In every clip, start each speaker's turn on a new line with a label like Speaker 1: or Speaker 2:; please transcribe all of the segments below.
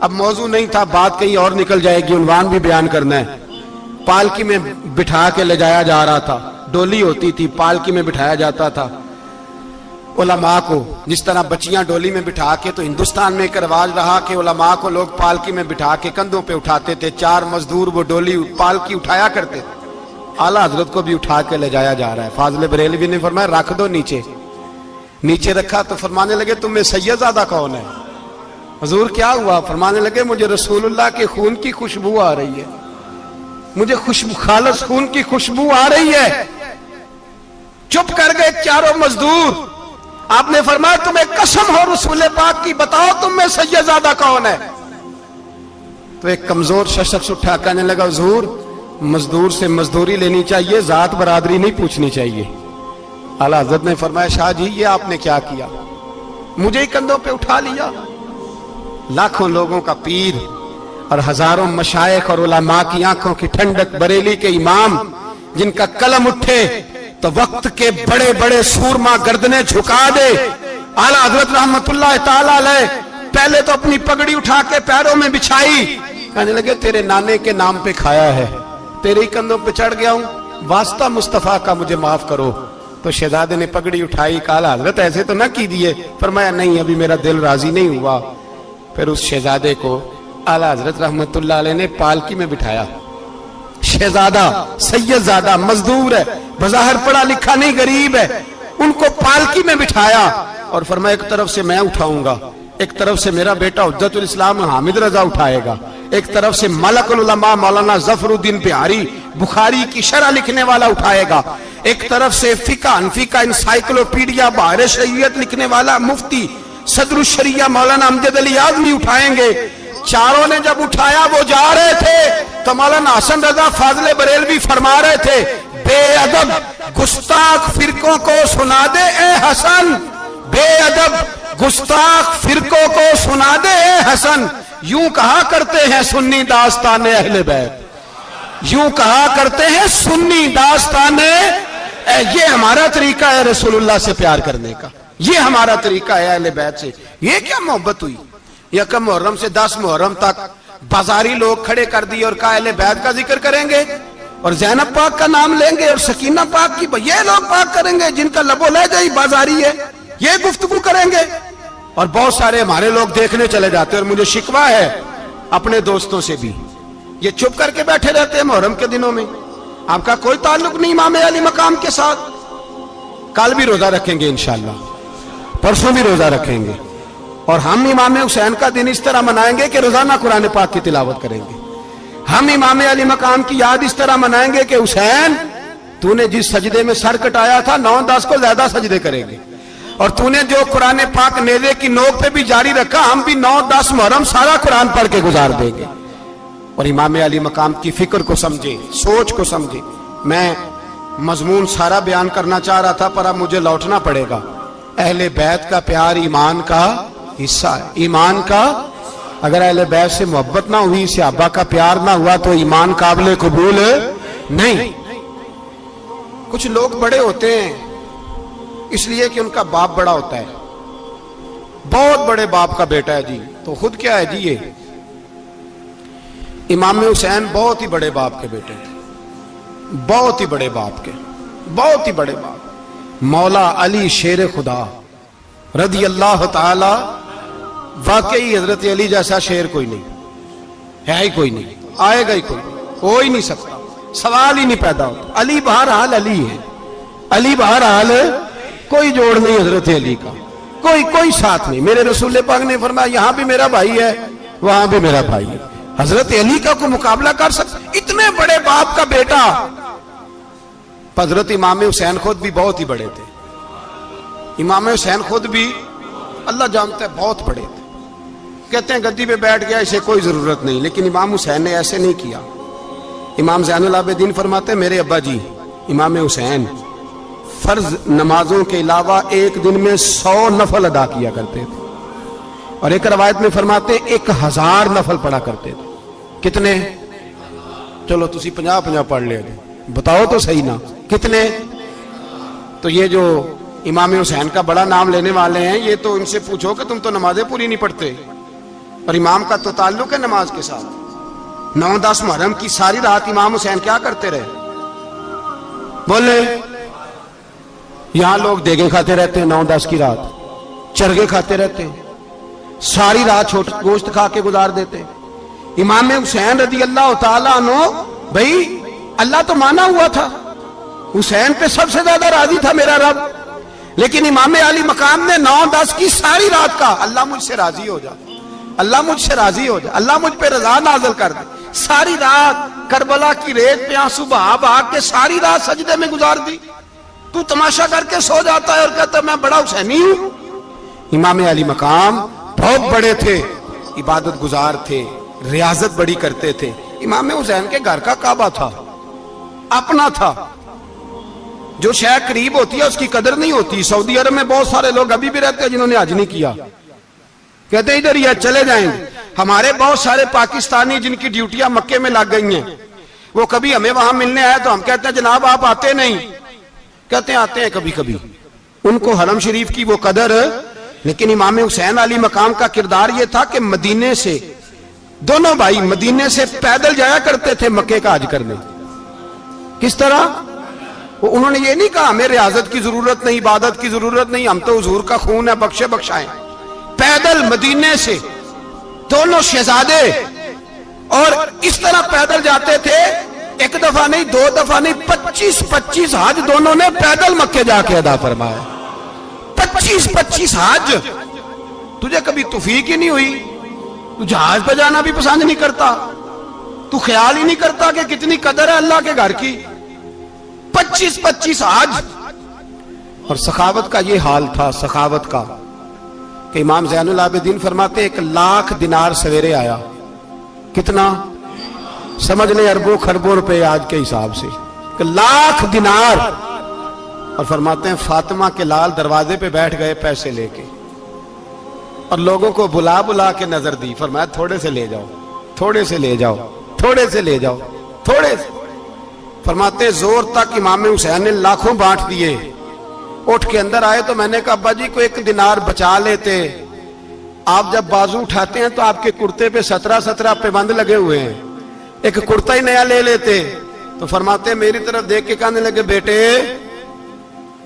Speaker 1: اب موضوع نہیں تھا, بات کہیں اور نکل جائے گی, عنوان بھی بیان کرنا ہے. پالکی میں بٹھا کے لے جایا جا رہا تھا, ڈولی ہوتی تھی, پالکی میں بٹھایا جاتا تھا علماء کو, جس طرح بچیاں ڈولی میں بٹھا کے, تو ہندوستان میں ایک رواج رہا کہ علماء کو لوگ پالکی میں بٹھا کے کندھوں پہ اٹھاتے تھے, 4 مزدور وہ ڈولی پالکی اٹھایا کرتے تھے. اعلیٰ حضرت کو بھی اٹھا کے لے جایا جا رہا ہے. فاضل بریلوی نے فرمایا رکھ دو نیچے. نیچے رکھا تو فرمانے لگے تم میں سید زادہ کون ہے؟ حضور کیا ہوا؟ فرمانے لگے مجھے رسول اللہ کے خون کی خوشبو آ رہی ہے, مجھے خالص خون کی خوشبو آ رہی ہے. چپ کر گئے چاروں مزدور. آپ نے فرمایا تمہیں قسم ہو رسول پاک کی, بتاؤ تم میں سید زادہ کون ہے؟ تو ایک کمزور شخص اٹھا کہنے لگا حضور مزدور سے مزدوری لینی چاہیے, ذات برادری نہیں پوچھنی چاہیے. اعلیٰ حضرت نے فرمایا شاہ جی یہ آپ نے کیا کیا, مجھے ہی کندھوں پہ اٹھا لیا. لاکھوں لوگوں کا پیر اور ہزاروں مشائخ اور علماء کی آنکھوں کی ٹھنڈک, بریلی کے امام جن کا قلم اٹھے تو وقت کے بڑے بڑے سورما گردنیں جھکا دے. اعلیٰ حضرت رحمت اللہ تعالی علیہ پہلے تو اپنی پگڑی اٹھا کے پیروں میں بچھائی, کہنے لگے تیرے نانے کے نام پہ کھایا ہے, تیرے ہی کندھوں پہ چڑھ گیا ہوں, واسطہ مصطفیٰ کا مجھے معاف کرو. تو شہزادے نے پگڑی اٹھائی, کہا اعلیٰ حضرت ایسے تو نہ کیجیے. فرمایا نہیں ابھی میرا دل راضی نہیں ہوا. پھر اس شہزادے کو اعلیٰ حضرت رحمت اللہ علیہ نے پالکی میں بٹھایا. شہزادہ سید زادہ مزدور ہے, بظاہر پڑھا لکھا نہیں, غریب ہے, ان کو پالکی میں بٹھایا اور فرمایا ایک طرف سے میں اٹھاؤں گا, ایک طرف سے میرا بیٹا حجت الاسلام حامد رضا اٹھائے گا, ایک طرف سے ملک العلماء مولانا ظفر الدین بہاری بخاری کی شرح لکھنے والا اٹھائے گا, ایک طرف سے فقہ حنفی کا انسائیکلوپیڈیا بحر شریعت لکھنے والا مفتی صدر الشریعہ مولانا امجد علی اعظمی اٹھائیں گے. چاروں نے جب اٹھایا وہ جا رہے تھے تو مولانا حسن رضا فاضل بریلوی فرما رہے تھے بے ادب گستاخ فرقوں کو سنا دے اے حسن, بے ادب گستاخ فرقوں کو سنا دے اے حسن. یوں کہا کرتے ہیں سنی داستان اہل بیت, یوں کہا کرتے ہیں سنی داستان. یہ ہمارا طریقہ ہے رسول اللہ سے پیار کرنے کا, یہ ہمارا طریقہ ہے اہل بیت سے. یہ کیا محبت ہوئی؟ یکم محرم سے 10 محرم تک بازاری لوگ کھڑے کر دی اور کہا اہل بیت کا ذکر کریں گے اور زینب پاک کا نام لیں گے اور سکینہ پاک کی, یہ لوگ پاک کریں گے جن کا لب و لہجہ ہی بازاری ہے, یہ گفتگو کریں گے. اور بہت سارے ہمارے لوگ دیکھنے چلے جاتے ہیں, اور مجھے شکوہ ہے اپنے دوستوں سے بھی, یہ چپ کر کے بیٹھے رہتے ہیں محرم کے دنوں میں. آپ کا کوئی تعلق نہیں امام علی مقام کے ساتھ. کل بھی روزہ رکھیں گے انشاءاللہ, پرسوں بھی روزہ رکھیں گے, اور ہم امام حسین کا دن اس طرح منائیں گے کہ روزانہ قرآن پاک کی تلاوت کریں گے. ہم امام علی مقام کی یاد اس طرح منائیں گے کہ حسین تو نے جس سجدے میں سر کٹایا تھا 9-10 کو زیادہ سجدے کریں گے, اور تو نے جو قرآن پاک نیزے کی نوک پہ بھی جاری رکھا, ہم بھی 9-10 محرم سارا قرآن پڑھ کے گزار دیں گے. اور امام علی مقام کی فکر کو سمجھے, سوچ کو سمجھے. میں مضمون سارا بیان کرنا چاہ رہا تھا پر اب مجھے لوٹنا پڑے گا. اہل بیت کا پیار ایمان کا حصہ ہے, ایمان کا. اگر اہل بیت سے محبت نہ ہوئی, صحابہ کا پیار نہ ہوا تو ایمان قابل قبول نہیں. کچھ لوگ بڑے ہوتے ہیں اس لیے کہ ان کا باپ بڑا ہوتا ہے, بہت بڑے باپ کا بیٹا ہے جی, تو خود کیا ہے جی, یہ امام حسین بہت ہی بڑے باپ کے بیٹے تھے, بہت ہی بڑے باپ کے, بہت ہی بڑے باپ. مولا علی شیر خدا رضی اللہ تعالی, واقعی حضرت علی جیسا شیر کوئی نہیں ہے, ہی کوئی نہیں, آئے گا ہی کوئی, ہو ہی نہیں سکتا, سوال ہی نہیں پیدا ہوتا. علی بہرحال علی ہے, علی بہرحال کوئی جوڑ نہیں حضرت علی کا, کوئی ساتھ نہیں. میرے رسول پاک نے فرمایا یہاں بھی میرا بھائی ہے وہاں بھی میرا بھائی ہے, حضرت علی کا کوئی مقابلہ کر سکتا؟ اتنے بڑے باپ کا بیٹا. حضرت امام حسین خود بھی بہت ہی بڑے تھے, امام حسین خود بھی اللہ جانتا ہے بہت بڑے تھے. کہتے ہیں گدی پہ بیٹھ گیا اسے کوئی ضرورت نہیں, لیکن امام حسین نے ایسے نہیں کیا. امام زین العابدین فرماتے ہیں میرے ابا جی امام حسین فرض نمازوں کے علاوہ ایک دن میں 100 نفل ادا کیا کرتے تھے, اور ایک روایت میں فرماتے 1000 نفل پڑھا کرتے تھے. کتنے؟ چلو تسی 50 پڑھ لے, بتاؤ تو صحیح نا کتنے. تو یہ جو امام حسین کا بڑا نام لینے والے ہیں, یہ تو ان سے پوچھو کہ تم تو نمازیں پوری نہیں پڑھتے, اور امام کا تو تعلق ہے نماز کے ساتھ. 9-10 محرم کی ساری رات امام حسین کیا کرتے رہے؟ بولے. یہاں لوگ دیگیں کھاتے رہتے ہیں 9-10 کی رات, چرگے کھاتے رہتے ہیں, ساری رات گوشت کھا کے گزار دیتے. امام حسین رضی اللہ تعالیٰ عنہ, بھائی اللہ تو مانا ہوا تھا, حسین پہ سب سے زیادہ راضی تھا میرا رب, لیکن امام علی مقام نے 9-10 کی ساری رات کا اللہ مجھ سے راضی ہو جا, اللہ مجھ سے راضی ہو جا, اللہ مجھ پہ رضا نازل کر دے. ساری رات کربلا کی ریت پہ آنسو بہا بہا کے ساری رات سجدے میں گزار دی. تو تماشا کر کے سو جاتا ہے اور کہتا ہے میں بڑا حسینی ہوں. امام علی مقام بہت بڑے تھے, عبادت گزار تھے, ریاضت بڑی کرتے تھے. امام حسین کے گھر کا کعبہ تھا, اپنا تھا. جو شے قریب ہوتی ہے اس کی قدر نہیں ہوتی. سعودی عرب میں بہت سارے لوگ ابھی بھی رہتے ہیں جنہوں نے حج نہیں کیا, کہتے ہیں ادھر ہی چلے جائیں گے. ہمارے بہت سارے پاکستانی جن کی ڈیوٹیاں مکے میں لگ گئی ہیں, وہ کبھی ہمیں وہاں ملنے آئے تو ہم کہتے ہیں جناب آپ آتے نہیں, کہتے ہیں آتے ہیں کبھی کبھی. ان کو حرم شریف کی وہ قدر. لیکن امام حسین علی مقام کا کردار یہ تھا کہ مدینے سے, دونوں بھائی مدینے سے پیدل جایا کرتے تھے مکے کا حج کرنے. کس طرح؟ انہوں نے یہ نہیں کہا ہمیں ریاضت کی ضرورت نہیں, عبادت کی ضرورت نہیں, ہم تو حضور کا خون ہے, بخشے بخشائیں. پیدل مدینے سے دونوں شہزادے, اور اس طرح پیدل جاتے تھے. ایک دفعہ نہیں, 2 دفعہ نہیں, 25 حج دونوں نے پیدل مکے جا کے ادا فرمایا. 25 حج. تجھے کبھی توفیق ہی نہیں ہوئی؟ تو جہاز پہ جانا بھی پسند نہیں کرتا, تو خیال ہی نہیں کرتا کہ کتنی قدر ہے اللہ کے گھر کی. 25 حج. اور سخاوت کا یہ حال تھا, سخاوت کا, کہ امام زین العابدین فرماتے 1,00,000 دینار سویرے آیا. کتنا؟ سمجھ لیں اربوں خربوں روپے آج کے حساب سے, 1,00,000 دینار. اور فرماتے ہیں فاطمہ کے لال دروازے پہ بیٹھ گئے پیسے لے کے, اور لوگوں کو بلا بلا کے نظر دی. فرمایا تھوڑے سے لے جاؤ, تھوڑے سے لے جاؤ, تھوڑے سے لے جاؤ, تھوڑے سے. فرماتے زور تک امام حسین نے لاکھوں بانٹ دیے. اٹھ کے اندر آئے تو میں نے کہا ابا جی کو 1 دینار بچا لیتے. آپ جب بازو اٹھاتے ہیں تو آپ کے کرتے پہ 17 پیبند لگے ہوئے ہیں, ایک کرتا ہی نیا لے لیتے. تو فرماتے میری طرف دیکھ کے کہنے لگے بیٹے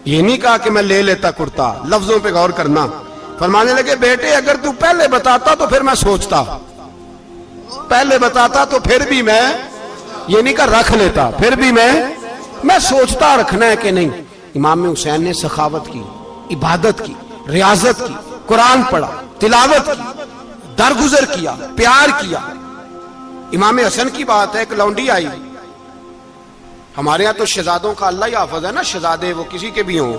Speaker 1: یہ نہیں کہا کہ میں لے لیتا کرتا, لفظوں پہ غور کرنا. فرمانے لگے بیٹے اگر تو پہلے بتاتا تو پھر میں سوچتا, پہلے بتاتا تو پھر بھی میں یہ نہیں کہا رکھ لیتا, پھر بھی میں سوچتا رکھنا ہے کہ نہیں. امام حسین نے سخاوت کی, عبادت کی, ریاضت کی, قرآن پڑھا, تلاوت کی, درگزر کیا, پیار کیا. امام حسن کی بات ہے, ایک لونڈی آئی. ہمارے ہاں تو شہزادوں کا اللہ ہی حافظ ہے نا, شہزادے وہ کسی کے بھی ہوں.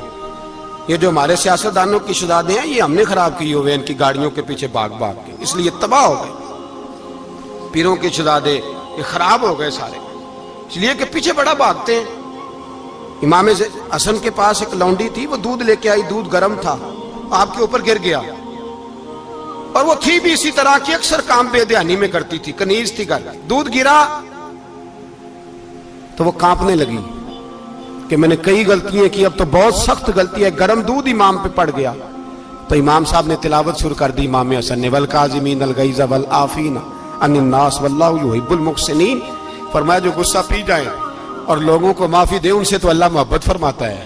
Speaker 1: یہ جو ہمارے سیاستدانوں کی شہزادے ہیں یہ ہم نے خراب کیے ہوئے ان کی گاڑیوں کے پیچھے بھاگ بھاگ کے, اس لیے تباہ ہو گئے. پیروں کے شہزادے یہ خراب ہو گئے سارے, اس لیے کہ پیچھے بڑا بھاگتے ہیں. امام حسن کے پاس ایک لونڈی تھی, وہ دودھ لے کے آئی, دودھ گرم تھا, آپ کے اوپر گر گیا. اور وہ تھی بھی اسی طرح کی, اکثر کام بے دھیانی میں کرتی تھی, کنیز تھی گھر. دودھ گرا تو وہ کانپنے لگی کہ میں نے کئی غلطیاں کی, اب تو بہت سخت غلطی ہے. گرم دودھ امام پہ پڑ گیا. تو امام صاحب نے تلاوت شروع کر دی امام حسن نے, والکاظمین الغیظ والعافین عن الناس واللہ یحب المحسنین. فرمایا جو غصہ پی جائیں اور لوگوں کو معافی دے, ان سے تو اللہ محبت فرماتا ہے,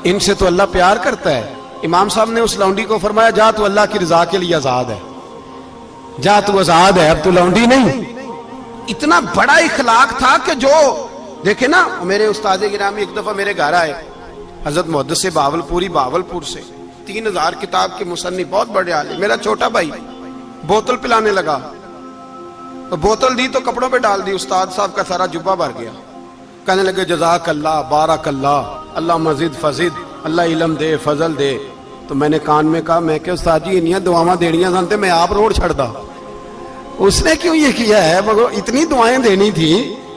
Speaker 1: ان سے تو اللہ پیار کرتا ہے. امام صاحب نے اس لونڈی کو فرمایا جا تو اللہ کی رضا کے لیے آزاد ہے, جا تو آزاد ہے, اب تو لونڈی نہیں. اتنا بڑا اخلاق تھا کہ جو دیکھیں نا, میرے استاد گرامی ایک دفعہ میرے گھر آئے, حضرت محدث سے باولپور سے, 3000 کتاب کے مصنف, بہت بڑے عالم. میرا چھوٹا بھائی بوتل پلانے لگا, تو بوتل دی تو کپڑوں پہ ڈال دی, استاد صاحب کا سارا جبہ بھر گیا. کہنے لگے جزاک اللہ, بارک اللہ, اللہ مزید فزید, اللہ علم دے, فضل دے. تو میں نے کان میں کہا, میں کہ استاد جی انہیاں دعاواں دینیاں سنتے, میں آپ روڑ چھڑ دا. اس نے کیوں یہ کیا ہے, مگر اتنی دعائیں دینی تھی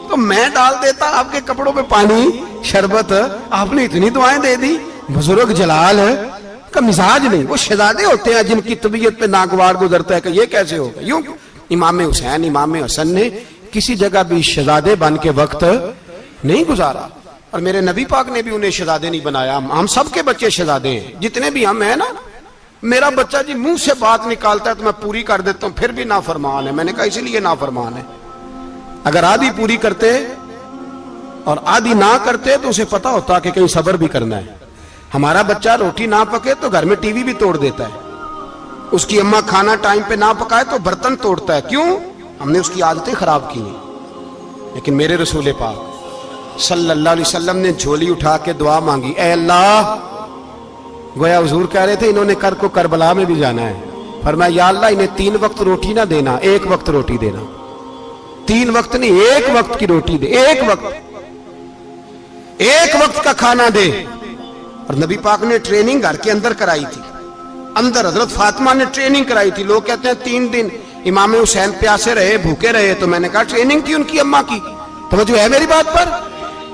Speaker 1: تو میں ڈال دیتا آپ کے کپڑوں پہ پانی شربت, آپ نے اتنی دعائیں دے دی. بزرگ جلال کا مزاج نہیں. وہ شہزادے ہوتے ہیں جن کی طبیعت پہ ناگوار گزرتا ہے کہ یہ کیسے ہوگا. یوں امام حسین, امام حسن نے کسی جگہ بھی شہزادے بن کے وقت نہیں گزارا, اور میرے نبی پاک نے بھی انہیں شہزادے نہیں بنایا. ہم سب کے بچے شہزادے ہیں, جتنے بھی ہم ہیں نا, میرا بچہ جی منہ سے بات نکالتا ہے تو میں پوری کر دیتا ہوں، پھر بھی نافرمان ہے۔ میں نے کہا اسی لیے نافرمان ہے، اگر آدھی پوری کرتے اور آدھی نہ کرتے تو اسے پتا ہوتا کہ کہیں صبر بھی کرنا ہے۔ ہمارا بچہ روٹی نہ پکے تو گھر میں ٹی وی بھی توڑ دیتا ہے، اس کی اماں کھانا ٹائم پہ نہ پکائے تو برتن توڑتا ہے۔ کیوں؟ ہم نے اس کی عادتیں خراب کی ہیں۔ لیکن میرے رسول پاک صلی اللہ علیہ وسلم نے جھولی اٹھا کے دعا مانگی، اے اللہ، گویا حضور کہہ رہے تھے انہوں نے کر کو کربلا میں بھی جانا ہے، فرمایا یا اللہ انہیں 3 وقت روٹی نہ دینا، 1 وقت روٹی دینا، 3 وقت نہیں، 1 وقت کی روٹی دے، 1 وقت کا کھانا دے۔ اور نبی پاک نے ٹریننگ گھر کے اندر کرائی تھی، اندر حضرت فاطمہ نے ٹریننگ کرائی تھی۔ لوگ کہتے ہیں 3 دن امام حسین پیاسے رہے، بھوکے رہے، تو میں نے کہا ٹریننگ تھی ان کی اماں کی۔ توجہ ہے میری بات پر؟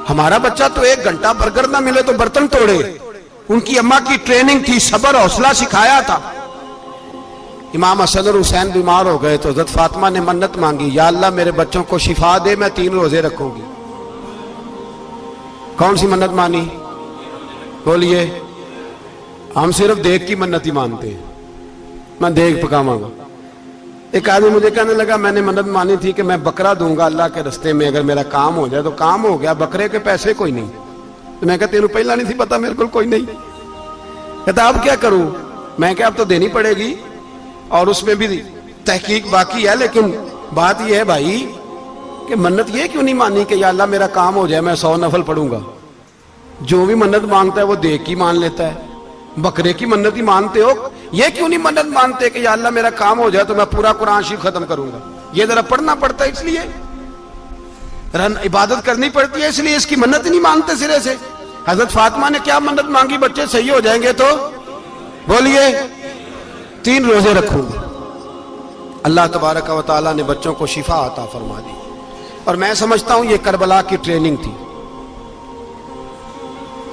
Speaker 1: ہمارا بچہ تو 1 گھنٹہ برگر نہ ملے تو برتن توڑے، ان کی اماں کی ٹریننگ تھی، صبر حوصلہ سکھایا تھا۔ امام حسن اور حسین بیمار ہو گئے تو حضرت فاطمہ نے منت مانگی، یا اللہ میرے بچوں کو شفا دے، میں 3 روزے رکھوں گی۔ کون سی منت مانی؟ بولیے۔ ہم صرف دیکھ کی منت ہی مانتے ہیں، میں دیکھ پکاواں گا۔ ایک آدمی مجھے کہنے لگا میں نے منت مانی تھی کہ میں بکرا دوں گا اللہ کے رستے میں، اگر میرا کام ہو جائے تو کام ہو گیا، بکرے کے پیسے کوئی نہیں۔ تو میں کہا تیرے پہلا نہیں تھی پتا، میرے کو کوئی نہیں۔ کہتا اب کیا کروں؟ میں کہا اب تو دینی پڑے گی، اور اس میں بھی تحقیق باقی ہے، لیکن بات یہ ہے بھائی کہ منت یہ کیوں نہیں مانی کہ یا اللہ میرا کام ہو جائے میں 100 نفل پڑھوں گا؟ جو بھی منت مانگتا ہے وہ دیکھ کی مان لیتا ہے، بکرے کی منت ہی مانتے ہو، یہ کیوں نہیں منت مانتے کہ یا اللہ میرا کام ہو جائے تو میں پورا قرآن شریف ختم کروں گا؟ یہ ذرا پڑھنا پڑتا ہے، اس لیے عبادت کرنی پڑتی ہے، اس لیے اس کی منت نہیں مانتے سرے سے۔ حضرت فاطمہ نے کیا منت مانگی؟ بچے صحیح ہو جائیں گے تو بولیے 3 روزے رکھوں گے۔ اللہ تبارک و تعالیٰ نے بچوں کو شفا عطا فرما دی، اور میں سمجھتا ہوں یہ کربلا کی ٹریننگ تھی۔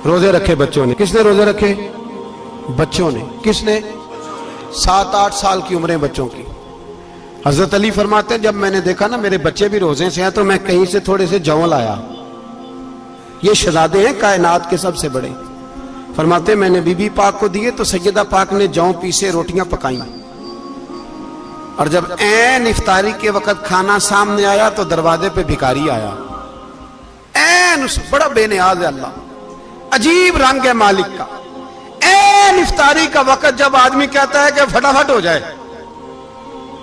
Speaker 1: روزے رکھے بچوں نے۔ کس نے روزے رکھے؟ بچوں نے۔ کس نے؟ 7-8 سال کی عمریں بچوں کی۔ حضرت علی فرماتے ہیں جب میں نے دیکھا نا میرے بچے بھی روزے سے ہیں تو میں کہیں سے تھوڑے سے جوں لایا، یہ شہزادے ہیں کائنات کے سب سے بڑے۔ فرماتے ہیں میں نے بی بی پاک کو دیے تو سیدہ پاک نے جوں پیسے روٹیاں پکائیں، اور جب عین افطاری کے وقت کھانا سامنے آیا تو دروازے پہ بھکاری آیا، عین اس بڑا بے نیاز ہے اللہ، عجیب رنگ ہے مالک کا۔ عین افطاری کا وقت جب آدمی کہتا ہے کہ فٹافٹ ہو جائے،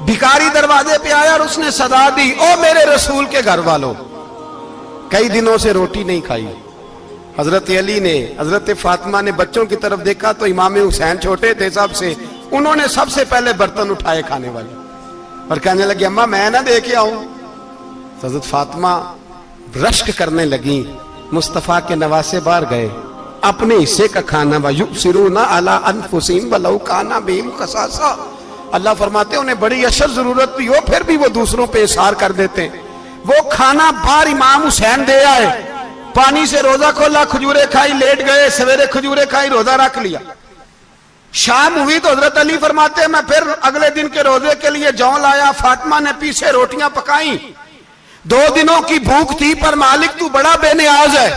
Speaker 1: بھکاری دروازے پہ آیا اور اس نے صدا دی، او میرے رسول کے گھر والوں، کئی دنوں سے روٹی نہیں کھائی۔ حضرت علی نے، حضرت فاطمہ نے بچوں کی طرف دیکھا تو امام حسین چھوٹے تھے سب سے، انہوں نے سب سے پہلے برتن اٹھائے کھانے والے، اور کہنے لگے اماں میں نہ دے کے آؤں؟ حضرت فاطمہ رشک کرنے لگی، مصطفیٰ کے نواسے باہر گئے، اپنے حصے کا کھانا وَيُؤْثِرُونَ عَلَىٰ أَنفُسِهِمْ وَلَوْ كَانَ بِهِمْ خَصَاصَةٌ، اللہ فرماتے ہیں انہیں بڑی اشد ضرورت بھی ہو پھر بھی وہ دوسروں پہ اثار کر دیتے ہیں۔ وہ کھانا باہر امام حسین دے آئے، پانی سے روزہ کھولا، کھجورے کھائی، لیٹ گئے، سویرے کھجورے کھائی، روزہ رکھ لیا۔ شام ہوئی تو حضرت علی فرماتے ہیں میں پھر اگلے دن کے روزے کے لیے جوں لایا، فاطمہ نے پیچھے روٹیاں پکائیں، 2 دنوں کی بھوک تھی، پر مالک تو بڑا بے نیاز ہے،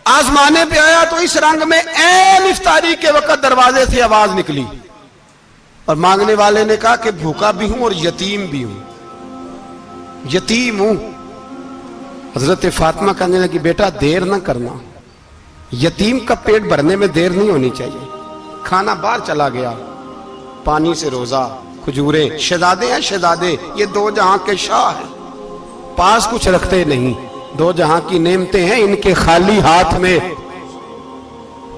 Speaker 1: آزمانے پہ آیا تو اس رنگ میں عین افطاری کے وقت دروازے سے آواز نکلی، اور مانگنے والے نے کہا کہ بھوکا بھی ہوں اور یتیم بھی ہوں، یتیم ہوں۔ حضرت فاطمہ کہنے لگی بیٹا دیر نہ کرنا، یتیم کا پیٹ بھرنے میں دیر نہیں ہونی چاہیے۔ کھانا باہر چلا گیا، پانی سے روزہ، کھجورے، شہزادے ہیں شہزادے، یہ 2 جہاں کے شاہ ہیں، پاس کچھ رکھتے نہیں، 2 جہاں کی نعمتیں ہیں ان کے خالی ہاتھ میں۔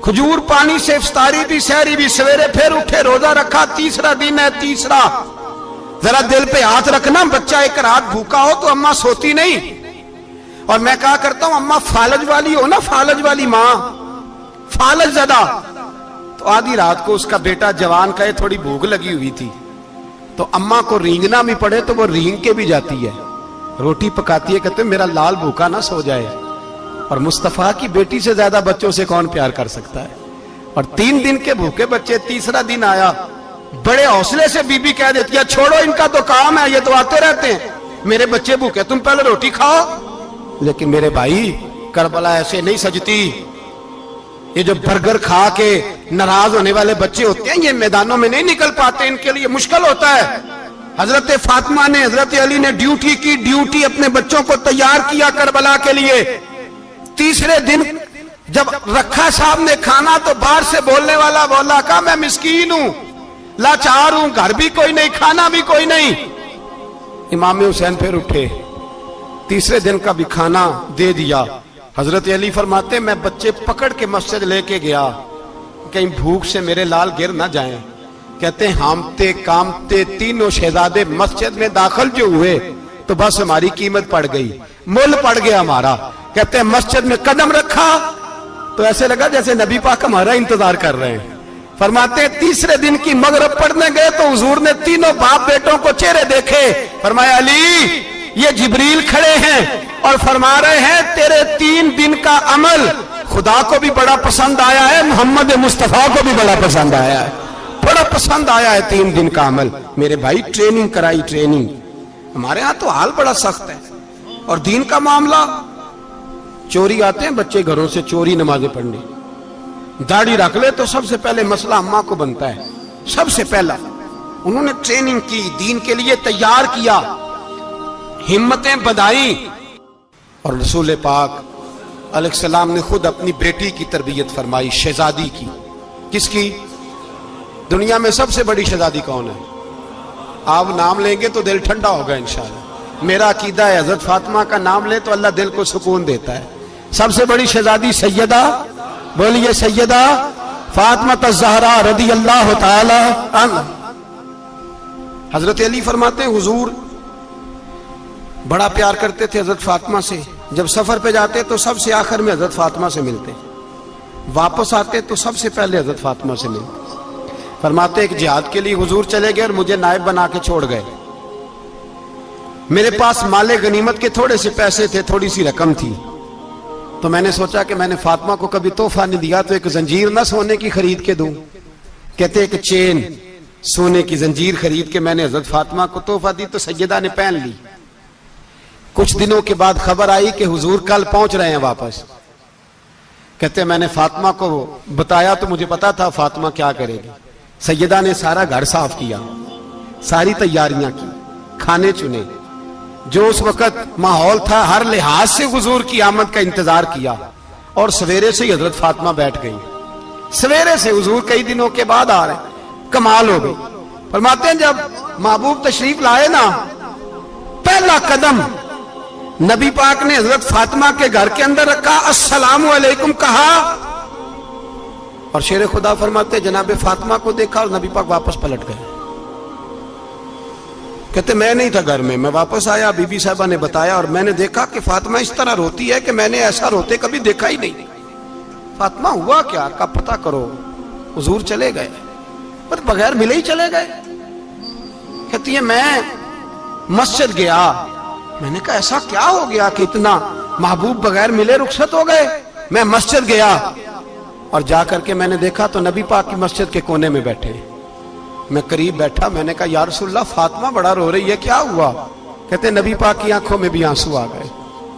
Speaker 1: کھجور پانی سے افطاری بھی، سحری بھی، سویرے پھر اٹھے، روزہ رکھا، تیسرا دن ہے، تیسرا۔ ذرا دل پہ ہاتھ رکھنا، بچہ ایک رات بھوکا ہو تو اماں سوتی نہیں، اور میں کہا کرتا ہوں اماں فالج والی ہو نا، فالج والی ماں، فالج زدہ، تو آدھی رات کو اس کا بیٹا جوان کہے تھوڑی بھوک لگی ہوئی تھی، تو اماں کو رینگنا بھی پڑے تو وہ رینگ کے بھی جاتی ہے، روٹی پکاتی ہے، کہتے ہیں میرا لال بھوکا نہ سو جائے۔ اور مصطفیٰ کی بیٹی سے زیادہ بچوں سے کون پیار کر سکتا ہے؟ اور 3 دن کے بھوکے بچے، تیسرا دن آیا، بڑے حوصلے سے بی بی کہہ دیتی ہے چھوڑو ان کا تو کام ہے، یہ تو آتے رہتے ہیں، میرے بچے بھوکے، تم پہلے روٹی کھاؤ۔ لیکن میرے بھائی کربلا ایسے نہیں سجتی، یہ جو برگر کھا کے ناراض ہونے والے بچے ہوتے ہیں یہ میدانوں میں نہیں نکل پاتے، ان کے لیے مشکل ہوتا ہے۔ حضرت فاطمہ نے، حضرت علی نے ڈیوٹی کی، ڈیوٹی اپنے بچوں کو تیار کیا کربلا کے لیے۔ تیسرے دن جب رکھا صاحب نے کھانا تو باہر سے بولنے والا بولا کہا میں مسکین ہوں، لاچار ہوں، گھر بھی کوئی نہیں، کھانا بھی کوئی نہیں۔ امام حسین پھر اٹھے، تیسرے دن کا بھی کھانا دے دیا۔ حضرت علی فرماتے میں بچے پکڑ کے مسجد لے کے گیا، کہیں بھوک سے میرے لال گر نہ جائیں۔ کہتے ہیں ہامتے کامتے تینوں شہزادے مسجد میں داخل جو ہوئے تو بس ہماری قیمت پڑ گئی، مول پڑ گیا ہمارا۔ کہتے ہیں مسجد میں قدم رکھا تو ایسے لگا جیسے نبی پاک ہمارا انتظار کر رہے ہیں۔ فرماتے ہیں تیسرے دن کی مغرب پڑھنے گئے تو حضور نے تینوں باپ بیٹوں کو چہرے دیکھے، فرمایا علی یہ جبریل کھڑے ہیں اور فرما رہے ہیں تیرے 3 دن کا عمل خدا کو بھی بڑا پسند آیا ہے، محمد مصطفیٰ کو بھی بڑا پسند آیا ہے، بڑا پسند آیا ہے 3 دن کا عمل۔ میرے بھائی ٹریننگ کرائی، ٹریننگ۔ ہمارے ہاں تو حال بڑا سخت ہے، اور دین کا معاملہ چوری آتے ہیں بچے گھروں سے چوری نمازیں پڑھنے، داڑھی رکھ لے تو سب سے پہلے مسئلہ اماں کو بنتا ہے، سب سے پہلا۔ انہوں نے ٹریننگ کی، دین کے لیے تیار کیا، ہمتیں بدھائیں، اور رسول پاک علیہ السلام نے خود اپنی بیٹی کی تربیت فرمائی، شہزادی کی۔ کس کی؟ دنیا میں سب سے بڑی شہزادی کون ہے؟ آپ نام لیں گے تو دل ٹھنڈا ہوگا انشاءاللہ۔ میرا عقیدہ ہے حضرت فاطمہ کا نام لے تو اللہ دل کو سکون دیتا ہے۔ سب سے بڑی شہزادی سیدہ، بولیے سیدہ فاطمہ الزہرا رضی اللہ تعالی عنہ۔ حضرت علی فرماتے ہیں حضور بڑا پیار کرتے تھے حضرت فاطمہ سے، جب سفر پہ جاتے تو سب سے آخر میں حضرت فاطمہ سے ملتے، واپس آتے تو سب سے پہلے حضرت فاطمہ سے ملتے۔ فرماتے ایک جہاد کے لیے حضور چلے گئے اور مجھے نائب بنا کے چھوڑ گئے، میرے پاس مال غنیمت کے تھوڑے سے پیسے تھے، تھوڑی سی رقم تھی، تو میں نے سوچا کہ میں نے فاطمہ کو کبھی تحفہ نہیں دیا تو ایک زنجیر نہ سونے کی خرید کے دوں۔ کہتے ایک چین سونے کی زنجیر خرید کے میں نے حضرت فاطمہ کو تحفہ دی تو سیدہ نے پہن لی۔ کچھ دنوں کے بعد خبر آئی کہ حضور کل پہنچ رہے ہیں واپس۔ کہتے میں نے فاطمہ کو بتایا تو مجھے پتا تھا فاطمہ کیا کرے گی۔ سیدہ نے سارا گھر صاف کیا، ساری تیاریاں کی، کھانے چنے، جو اس وقت ماحول تھا ہر لحاظ سے حضور کی آمد کا انتظار کیا، اور سویرے سے ہی حضرت فاطمہ بیٹھ گئی۔ سویرے سے حضور کئی دنوں کے بعد آ رہے ہیں، کمال ہو گئی۔ فرماتے ہیں جب محبوب تشریف لائے نا، پہلا قدم نبی پاک نے حضرت فاطمہ کے گھر کے اندر رکھا، السلام علیکم کہا، اور شیر خدا فرماتے جناب فاطمہ کو دیکھا اور نبی پاک واپس پلٹ گئے۔ کہتے میں نہیں تھا گھر میں واپس آیا، بی بی صاحبہ نے بتایا اور میں نے دیکھا کہ فاطمہ اس طرح روتی ہے کہ میں نے ایسا روتے کبھی دیکھا ہی نہیں۔ فاطمہ ہوا کیا کا پتہ کرو۔ حضور چلے گئے، پر بغیر ملے ہی چلے گئے۔ کہتی ہے میں مسجد گیا، میں نے کہا ایسا کیا ہو گیا کہ اتنا محبوب بغیر ملے رخصت ہو گئے؟ میں مسجد گیا اور جا کر کے میں نے دیکھا تو نبی پاک کی مسجد کے کونے میں بیٹھے۔ میں قریب بیٹھا، میں نے کہا یا رسول اللہ فاطمہ بڑا رو رہی ہے، کیا ہوا؟ کہتے نبی پاک کی آنکھوں میں بھی آنسو آ گئے،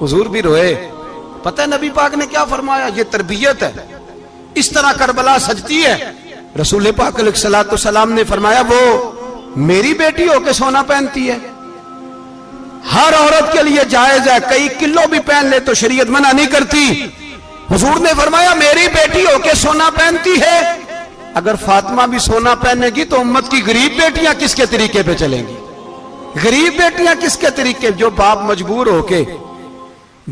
Speaker 1: حضور بھی روئے۔ پتہ ہے نبی پاک نے کیا فرمایا؟ یہ تربیت ہے، اس طرح کربلا سجتی ہے۔ رسول پاک علیہ الصلوۃ والسلام نے فرمایا وہ میری بیٹی ہو کے سونا پہنتی ہے، ہر عورت کے لیے جائز ہے، کئی کلو بھی پہن لے تو شریعت منع نہیں کرتی۔ حضور نے فرمایا میری بیٹی ہو کے سونا پہنتی ہے، اگر فاطمہ بھی سونا پہنے گی تو امت کی غریب بیٹیاں کس کے طریقے پہ چلیں گی؟ غریب بیٹیاں کس کے طریقے؟ جو باپ مجبور ہو کے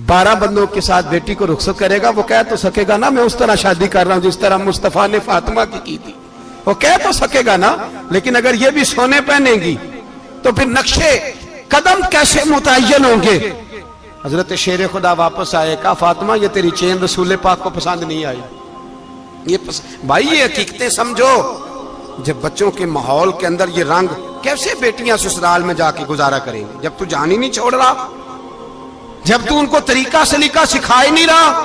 Speaker 1: 12 بندوں کے ساتھ بیٹی کو رخصت کرے گا وہ کہہ تو سکے گا نا میں اس طرح شادی کر رہا ہوں جس طرح مصطفیٰ نے فاطمہ کی تھی، وہ کہہ تو سکے گا نا، لیکن اگر یہ بھی سونے پہنے گی تو پھر نقشے قدم کیسے متعین ہوں گے؟ حضرت شیر خدا واپس آئے، کہا فاطمہ یہ تیری چین رسول پاک کو پسند نہیں آئی۔ بھائی یہ حقیقتیں سمجھو، جب بچوں کے ماحول کے اندر یہ رنگ، کیسے بیٹیاں سسرال میں جا کے گزارا کریں گے جب تو جان ہی نہیں چھوڑ رہا، جب تو ان کو طریقہ سلیقہ سکھائے نہیں رہا؟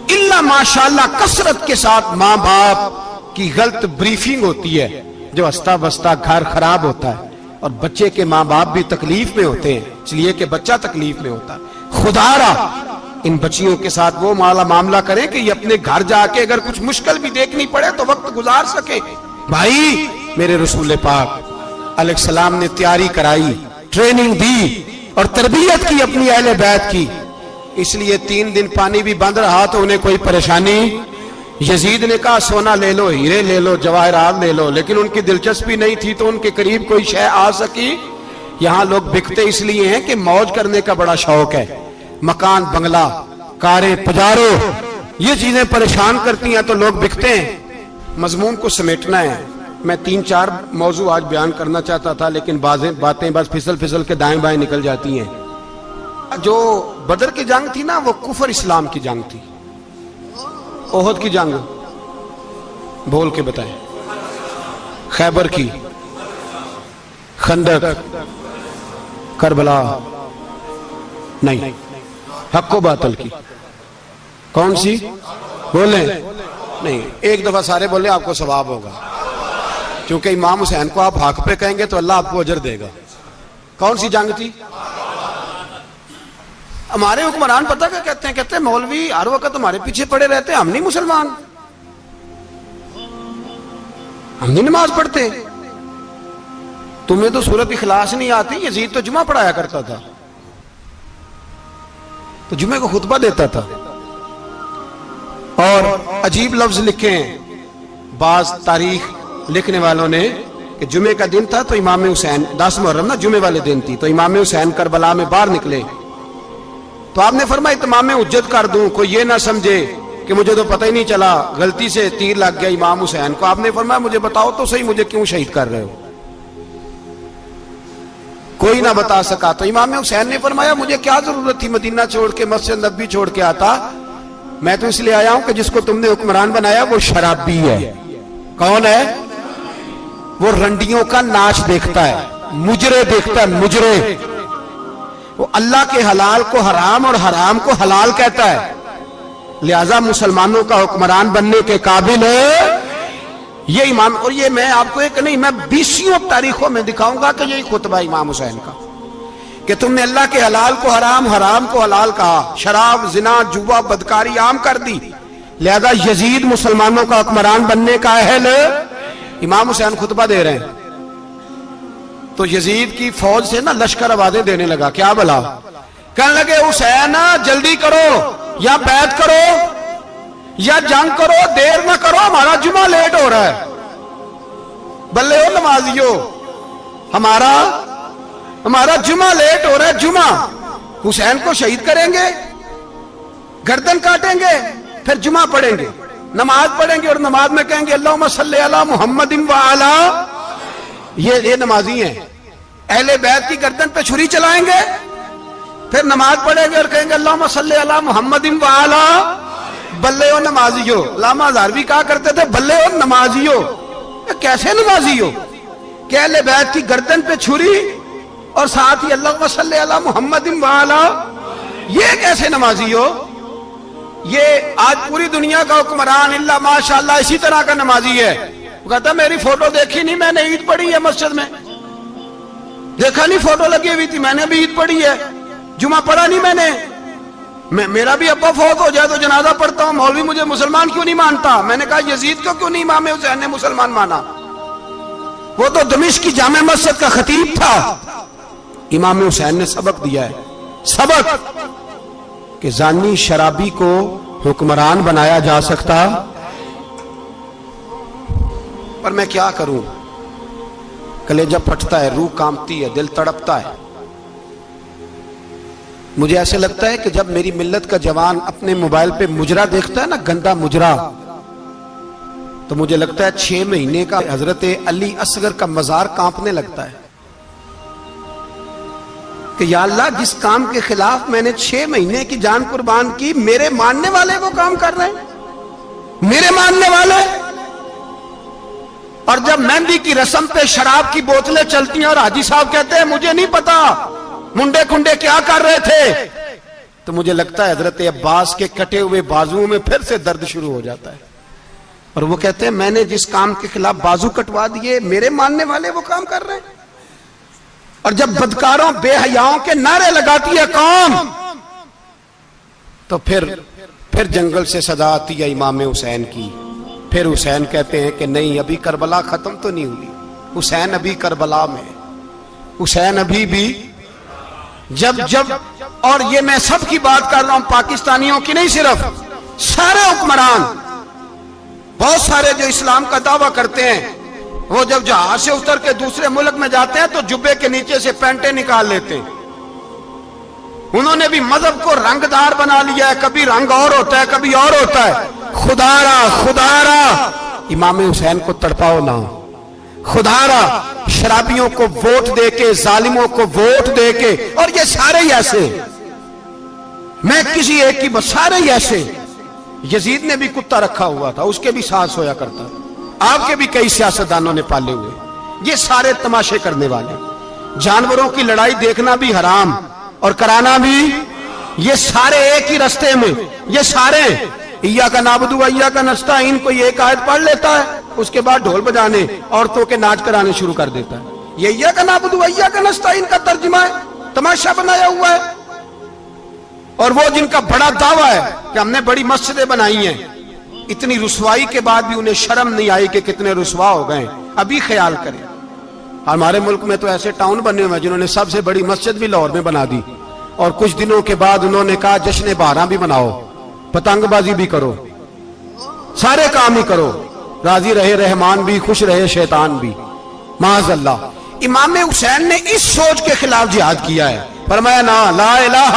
Speaker 1: الا ماشاءاللہ کثرت کے ساتھ ماں باپ کی غلط بریفنگ ہوتی ہے، جو ہستا بستا گھر خراب ہوتا ہے، اور بچے کے ماں باپ بھی تکلیف میں ہوتے ہیں، اس لیے کہ بچہ تکلیف میں ہوتا ہے۔ خدا را ان بچیوں کے ساتھ وہ معاملہ کریں کہ یہ اپنے گھر جا کے اگر کچھ مشکل بھی دیکھنی پڑے تو وقت گزار سکے. بھائی میرے رسول پاک علیہ السلام نے تیاری کرائی، ٹریننگ دی اور تربیت کی اپنی اہل بیت کی، اس لیے 3 دن پانی بھی بند رہا تو انہیں کوئی پریشانی. یزید نے کہا سونا لے لو، ہیرے لے لو، جواہرات لے لو، لیکن ان کی دلچسپی نہیں تھی تو ان کے قریب کوئی شے آ سکی. یہاں لوگ بکتے اس لیے ہیں کہ موج کرنے کا بڑا شوق ہے، مکان بنگلہ کاریں پجارو یہ چیزیں پریشان کرتی ہیں تو لوگ بکتے ہیں. مضمون کو سمیٹنا ہے. میں 3-4 موضوع آج بیان کرنا چاہتا تھا لیکن باتیں بس پھسل کے دائیں بائیں نکل جاتی ہیں. جو بدر کی جنگ تھی نا وہ کفر اسلام کی جنگ تھی. احد کی جنگ بول کے بتائیں. خیبر کی، خندق، کربلا نہیں، حق و باطل کی. کون سی بولیں؟ نہیں، ایک دفعہ سارے بولیں آپ کو ثواب ہوگا، کیونکہ امام حسین کو آپ حق پہ کہیں گے تو اللہ آپ کو اجر دے گا. کون سی جنگ تھی؟ ہمارے حکمران پتہ کیا کہتے ہیں مولوی ہر وقت ہمارے پیچھے پڑے رہتے ہیں، ہم نہیں مسلمان، ہم نہیں نماز پڑھتے. تمہیں تو سورت اخلاص نہیں آتی. یزید تو جمعہ پڑھایا کرتا تھا، تو جمعے کو خطبہ دیتا تھا. اور عجیب لفظ لکھے ہیں بعض تاریخ لکھنے والوں نے کہ جمعے کا دن تھا تو امام حسین 10 محرم نا جمعے والے دن تھی، تو امام حسین کربلا میں باہر نکلے تو آپ نے فرمایا اتمام حجت کر دوں، کوئی یہ نہ سمجھے کہ مجھے تو پتہ ہی نہیں چلا غلطی سے تیر لگ گیا امام حسین کو. آپ نے فرمایا مجھے بتاؤ تو صحیح مجھے کیوں شہید کر رہے ہو؟ کوئی نہ بتا سکا. تو امام حسین نے فرمایا مجھے کیا ضرورت تھی مدینہ چھوڑ کے مسجد نبوی چھوڑ کے آتا، میں تو اس لیے آیا ہوں کہ جس کو تم نے حکمران بنایا وہ شرابی ہے. کون ہے؟ وہ رنڈیوں کا ناچ دیکھتا ہے، مجرے دیکھتا ہے، مجرے. وہ اللہ کے حلال کو حرام اور حرام کو حلال کہتا ہے، لہذا مسلمانوں کا حکمران بننے کے قابل ہے یہ امام. اور یہ میں آپ کو ایک نہیں، میں 20 تاریخوں میں دکھاؤں گا کہ یہی خطبہ امام حسین کا کہ تم نے اللہ کے حلال کو حرام، حرام کو حلال کہا، شراب، زنا، جوا، بدکاری عام کر دی، لہذا یزید مسلمانوں کا حکمران بننے کا اہل. امام حسین خطبہ دے رہے ہیں تو یزید کی فوج سے نا لشکر آوازیں دینے لگا. کیا بلا؟ کہنے لگے حسین جلدی کرو، یا بیعت کرو یا جنگ کرو، دیر نہ کرو، ہمارا جمعہ لیٹ ہو رہا ہے. بلے ہو نمازیو، ہمارا جمعہ لیٹ ہو رہا ہے. جمعہ حسین کو شہید کریں گے، گردن کاٹیں گے، پھر جمعہ پڑھیں گے، نماز پڑھیں گے اور نماز میں کہیں گے اللہم صلی علی محمد وعلا. یہ نمازی ہیں. اہل بیت کی گردن پہ چھری چلائیں گے، پھر نماز پڑھیں گے اور کہیں گے اللہم صلی علی محمد وعلا. بلے ہو نمازیو. علامہ ہزاروی کہا کرتے تھے بلے ہو نمازیو. کیسے نمازی ہو کہ اہل بیت کی گردن پہ چھری اور ساتھ ہی اللہم صلی علی محمد وعلا؟ یہ کیسے نمازی ہو؟ یہ آج پوری دنیا کا حکمران اللہ ماشاءاللہ اسی طرح کا نمازی ہے. وہ کہتا میری فوٹو دیکھی نہیں، میں نے عید پڑھی ہے مسجد میں، دیکھا نہیں فوٹو لگی ہوئی تھی، میں نے بھی عید پڑھی ہے، جمعہ پڑھا نہیں میں نے. میرا بھی ابا فوت ہو جائے تو جنازہ پڑھتا ہوں، مولوی مجھے مسلمان کیوں نہیں مانتا؟ میں نے کہا یزید کو کیوں نہیں امام حسین نے مسلمان مانا؟ وہ تو دمشق کی جامع مسجد کا خطیب تھا. امام حسین نے سبق دیا ہے، سبق کہ زانی شرابی کو حکمران بنایا جا سکتا. پر میں کیا کروں، کلیجہ پھٹتا ہے، روح کانپتی ہے، دل تڑپتا ہے. مجھے ایسے لگتا ہے کہ جب میری ملت کا جوان اپنے موبائل پہ مجرا دیکھتا ہے نا، گندا مجرا، تو مجھے لگتا ہے 6 مہینے کا حضرت علی اصغر کا مزار کانپنے لگتا ہے کہ یا اللہ جس کام کے خلاف میں نے 6 مہینے کی جان قربان کی، میرے ماننے والے وہ کام کر رہے ہیں، میرے ماننے والے. اور جب مہندی کی رسم پہ شراب کی بوتلیں چلتی ہیں اور حاجی صاحب کہتے ہیں مجھے نہیں پتا منڈے کنڈے کیا کر رہے تھے، تو مجھے لگتا ہے حضرت عباس کے کٹے ہوئے بازوؤں میں پھر سے درد شروع ہو جاتا ہے. اور وہ کہتے ہیں میں نے جس کام کے خلاف بازو کٹوا دیے، میرے ماننے والے وہ کام کر رہے ہیں. اور جب بدکاروں بے حیاؤں کے نعرے لگاتی ہے قوم تو پھر جنگل سے صدا آتی ہے امام حسین کی. پھر حسین کہتے ہیں کہ نہیں، ابھی کربلا ختم تو نہیں ہوئی، حسین ابھی کربلا میں، حسین ابھی بھی جب اور یہ میں سب کی بات کر رہا ہوں، پاکستانیوں کی نہیں، صرف سارے حکمران، بہت سارے جو اسلام کا دعویٰ کرتے ہیں، وہ جب جہاز سے اتر کے دوسرے ملک میں جاتے ہیں تو جبے کے نیچے سے پینٹیں نکال لیتے ہیں. انہوں نے بھی مذہب کو رنگدار بنا لیا ہے، کبھی رنگ اور ہوتا ہے کبھی اور ہوتا ہے. خدا را امام حسین کو تڑپاؤ نہ، خدا را شرابیوں کو ووٹ دے کے، ظالموں کو ووٹ دے کے، اور یہ سارے ہی ایسے، میں کسی ایک کی بس، سارے ہی ایسے. یزید نے بھی کتا رکھا ہوا تھا، اس کے بھی ساتھ سویا کرتا، آپ کے بھی کئی سیاستدانوں نے پالے ہوئے. یہ سارے تماشے کرنے والے، جانوروں کی لڑائی دیکھنا بھی حرام اور کرانا بھی، یہ سارے ایک ہی رستے میں، یہ سارے ایاک نعبد و ایاک نستعین کوئی ایک آیت پڑھ لیتا ہے، اس کے بعد ڈھول بجانے، عورتوں کے ناچ کرانے شروع کر دیتا ہے. یہ ایاک نعبد و ایاک نستعین کا ترجمہ ہے، تماشا بنایا ہوا ہے. اور وہ جن کا بڑا دعویٰ ہے کہ ہم نے بڑی مسجدیں بنائی ہیں، اتنی رسوائی کے بعد بھی انہیں شرم نہیں آئی کہ کتنے رسوا ہو گئے. ابھی خیال کریں، ہمارے ملک میں تو ایسے ٹاؤن بنے ہوئے ہیں جنہوں نے سب سے بڑی مسجد بھی لاہور میں بنا دی، اور کچھ دنوں کے بعد انہوں نے کہا جشن بہاراں بھی بناؤ، پتنگ بازی بھی کرو، سارے کام ہی کرو، راضی رہے رحمان بھی، خوش رہے شیطان بھی. معاذ اللہ. امام حسین نے اس سوچ کے خلاف جہاد کیا ہے، فرمایا نا لا الہ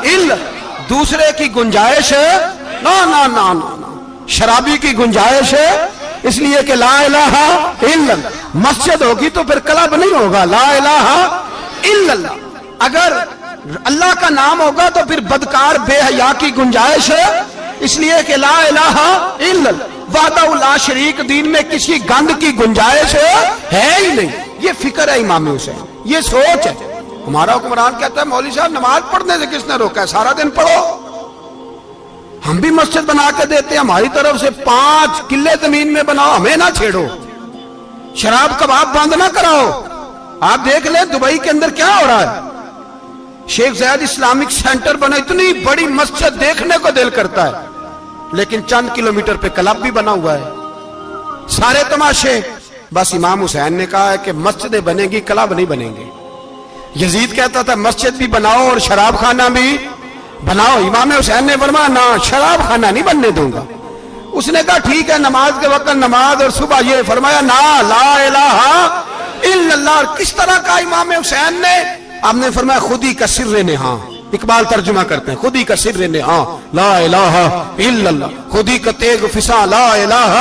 Speaker 1: الا، دوسرے کی گنجائش ہے نا، شرابی کی گنجائش ہے، اس لیے کہ لا الہ الا، مسجد ہوگی تو پھر کلب نہیں ہوگا، لا الہ الا اللہ. اگر اللہ کا نام ہوگا تو پھر بدکار بے حیا کی گنجائش ہے، اس لیے کہ لا الہ الا اللہ، وحدہ لا شریک، دین میں کسی گند کی گنجائش ہے ہی نہیں. یہ فکر ہے امام حسین، یہ سوچ ہے. ہمارا حکمران کہتا ہے مولوی صاحب نماز پڑھنے سے کس نے روکا ہے، سارا دن پڑھو. ہم بھی مسجد بنا کے دیتے ہیں، ہماری طرف سے 5 کلے زمین میں بناؤ، ہمیں نہ چھیڑو. شراب کباب بند نہ کراؤ. آپ دیکھ لیں دبئی کے اندر کیا ہو رہا ہے، شیخ زید اسلامک سینٹر بنا، اتنی بڑی مسجد دیکھنے کو دل کرتا ہے، لیکن چند کلومیٹر پہ کلب بھی بنا ہوا ہے، سارے تماشے. بس امام حسین نے کہا ہے کہ مسجدیں بنے گی، کلب نہیں بنیں گے. یزید کہتا تھا مسجد بھی بناؤ اور شراب خانہ بھی بناؤ. امام حسین نے فرمایا نہ، شراب خانہ نہیں بننے دوں گا. اس نے کہا ٹھیک ہے، نماز کے وقت نماز اور صبح یہ. فرمایا نا لا الہ الا اللہ. کس طرح کا امام حسین نے؟ آپ نے فرمایا خودی کا سر نہاں. اقبال ترجمہ کرتے ہیں خودی کا سر نہاں لا الہ الا اللہ، خودی کا تیغ فساں لا الہ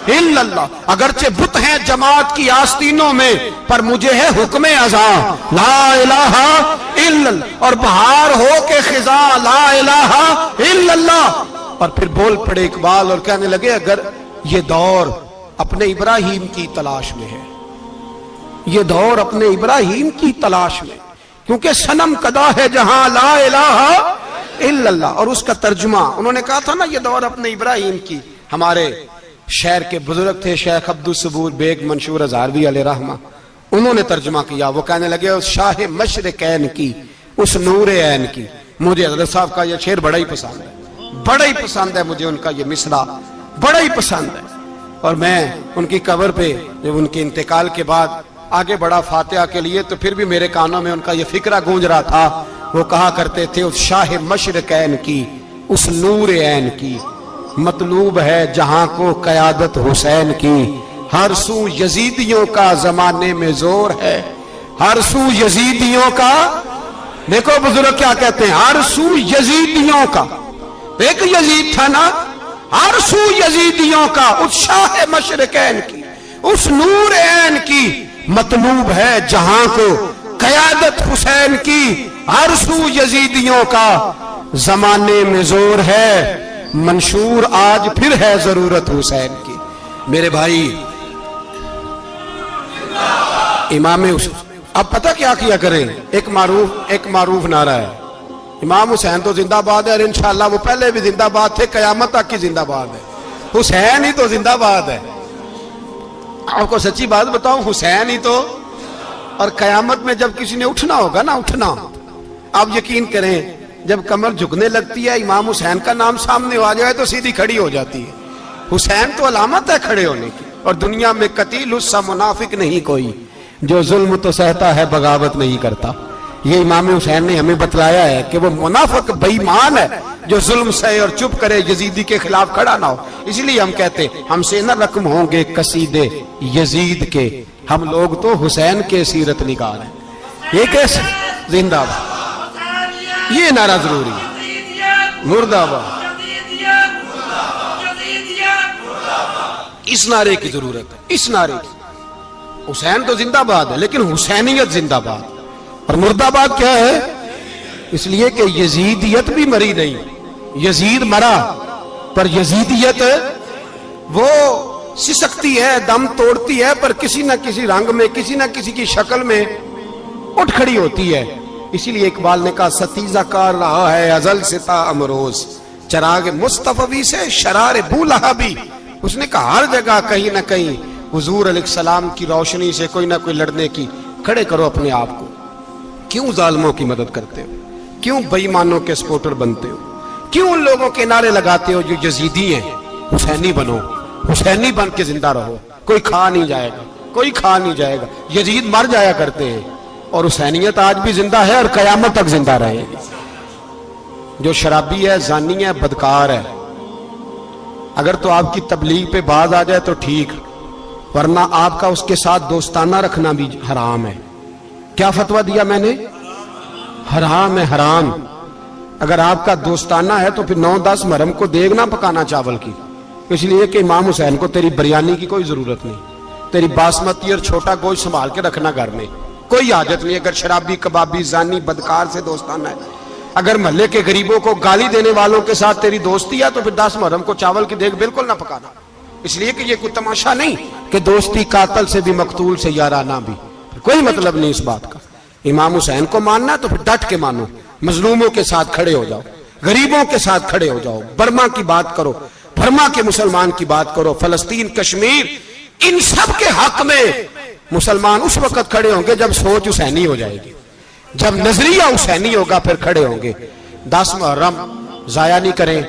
Speaker 1: الا اللہ. اگرچہ بت ہیں جماعت کی آستینوں میں، پر مجھے ہے حکم ازاں لا الہ الا اللہ. اور بہار ہو کے خزاں لا الہ الا اللہ. اور پھر بول پڑے اقبال اور کہنے لگے اگر یہ دور اپنے ابراہیم کی تلاش میں ہے، یہ دور اپنے ابراہیم کی تلاش میں، کیونکہ صنم کدا ہے جہاں لا الہ الا اللہ. اور اس کا ترجمہ انہوں نے کہا تھا نا یہ دور اپنے ابراہیم کی. ہمارے شہر کے بزرگ تھے شیخ عبدالصبور بیگ منشور ہزاروی علیہ رحمہ، انہوں نے ترجمہ کیا. وہ کہنے لگے اس شاہ مشرقین کی، اس نور عین کی. مجھے حضرت صاحب کا یہ شعر بڑا ہی پسند ہے، بڑا ہی پسند ہے مجھے، ان کا یہ مصرع بڑا ہی پسند ہے. اور میں ان کی قبر پہ جب ان کے انتقال کے بعد آگے بڑھا فاتحہ کے لیے تو پھر بھی میرے کانوں میں ان کا یہ فکرہ گونج رہا تھا. وہ کہا کرتے تھے اس شاہ مشرقین کی، اس نور عین کی، مطلوب ہے جہاں کو قیادت حسین کی. ہر سو یزیدیوں کا زمانے میں زور ہے، ہر سو یزیدیوں کا. دیکھو بزرگ کیا کہتے ہیں، ہر سو یزیدیوں کا. ایک یزید تھا نا، ہر سو یزیدیوں کا، اس شاہ مشرقین کی، اس نور عین کی، مطلوب ہے جہاں کو قیادت حسین کی. ہر سو یزیدیوں کا زمانے میں زور ہے، منشور آج پھر ہے ضرورت حسین کی. میرے بھائی امام حسین، اب پتہ کیا کیا کریں، ایک معروف نعرہ ہے امام حسین تو زندہ باد ہے، اور انشاءاللہ وہ پہلے بھی زندہ باد تھے، قیامت تک کی زندہ باد ہے. حسین ہی تو زندہ باد ہے. آپ کو سچی بات بتاؤں، حسین ہی تو. اور قیامت میں جب کسی نے اٹھنا ہوگا نا، اٹھنا، آپ یقین کریں جب کمر جھکنے لگتی ہے امام حسین کا نام سامنے آ جائے تو سیدھی کھڑی ہو جاتی ہے. حسین تو علامت ہے کھڑے ہونے کی. اور دنیا میں قتیل اس سا منافق نہیں کوئی جو ظلم تو سہتا ہے بغاوت نہیں کرتا. یہ امام حسین نے ہمیں بتلایا ہے کہ وہ منافق بے ایمان ہے جو ظلم سہے اور چپ کرے, یزیدی کے خلاف کھڑا نہ ہو. اس لیے ہم کہتے ہم سے نہ رقم ہوں گے قصیدے یزید کے, ہم لوگ تو حسین کے سیرت نگار ہیں. یہ کیسے زندہ باد, یہ نعرہ ضروری ہے. مرد آباد, اس نعرے کی ضرورت ہے, اس نعرے کی. حسین تو زندہ باد ہے لیکن حسینیت زندہ باد. اور مرد آباد کیا ہے؟ اس لیے کہ یزیدیت بھی مری نہیں, یزید مرا پر یزیدیت وہ سسکتی ہے, دم توڑتی ہے, پر کسی نہ کسی رنگ میں, کسی نہ کسی کی شکل میں اٹھ کھڑی ہوتی ہے. اسی لیے اقبال نے کہا ستیزہ کار رہا ہے ازل سے تا امروز, چراغ مصطفی سے شرار بولہبی. اس نے کہا ہر جگہ کہیں نہ کہیں حضور علیہ السلام کی روشنی سے کوئی نہ کوئی لڑنے کی. کھڑے کرو اپنے آپ کو. کیوں ظالموں کی مدد کرتے ہو؟ کیوں بے ایمانوں کے سپورٹر بنتے ہو؟ کیوں ان لوگوں کے نعرے لگاتے ہو جو یزیدی ہیں؟ حسینی بنو, حسینی بن کے زندہ رہو. کوئی کھا نہیں جائے گا, کوئی کھا نہیں جائے گا. یزید مر جایا کرتے ہیں اور حسینیت آج بھی زندہ ہے اور قیامت تک زندہ رہے گی. جو شرابی ہے, زانی ہے, بدکار ہے, اگر تو آپ کی تبلیغ پہ باز آ جائے تو ٹھیک, ورنہ آپ کا اس کے ساتھ دوستانہ رکھنا بھی حرام ہے. کیا فتویٰ دیا میں نے؟ حرام ہے, حرام. اگر آپ کا دوستانہ ہے تو پھر 9-10 محرم کو دیگ نہ پکانا چاول کی, اس لیے کہ امام حسین کو تیری بریانی کی کوئی ضرورت نہیں. تیری باسمتی اور چھوٹا گوشت سنبھال کے رکھنا گھر میں, کوئی حاجت نہیں. اگر شرابی, کبابی, زانی, بدکار سے دوستانہ ہے, اگر محلے کے غریبوں کو گالی دینے والوں کے ساتھ تیری دوستی ہے تو پھر 10 محرم کو چاول کی دیگ بالکل نہ پکانا. اس لیے کہ یہ کوئی تماشا نہیں کہ دوستی قاتل سے بھی مقتول سے یارانہ بھی, کوئی مطلب نہیں اس بات کا. امام حسین کو ماننا تو پھر ڈٹ کے مانو, مظلوموں کے ساتھ کھڑے ہو جاؤ, غریبوں کے ساتھ کھڑے ہو جاؤ, برما کی بات کرو, برما کے مسلمان کی بات کرو, فلسطین, کشمیر, ان سب کے حق میں مسلمان اس وقت کھڑے ہوں گے جب سوچ حسینی ہو جائے گی, جب نظریہ حسینی ہوگا پھر کھڑے ہوں گے. 10 محرم ضائع نہیں کریں.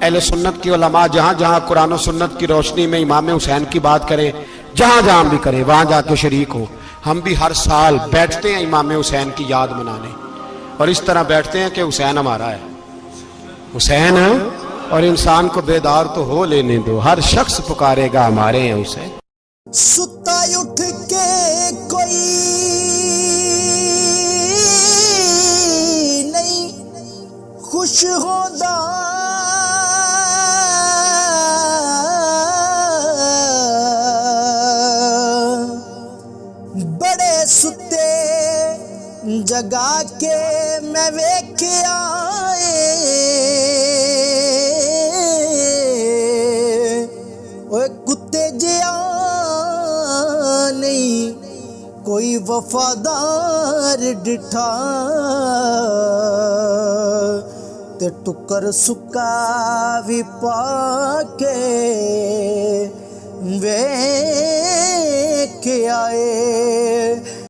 Speaker 1: اہل سنت کی علماء جہاں جہاں قرآن و سنت کی روشنی میں امام حسین کی بات کریں, جہاں جہاں بھی کریں, وہاں جا کے شریک ہو. ہم بھی ہر سال بیٹھتے ہیں امام حسین کی یاد منانے, اور اس طرح بیٹھتے ہیں کہ حسین ہمارا ہے, حسین ہے, اور انسان کو بیدار تو ہو لینے دو, ہر شخص پکارے گا ہمارے ہیں حسین.
Speaker 2: ستا اٹھ کے کوئی نہیں خوش ہوتا, بڑے ستے جگا کے میں ویکھیا اوے کتے جیا نہیں کوئی وفادار ڈٹھا, تے ٹکر سکا بھی پا کے ویکھ آئے.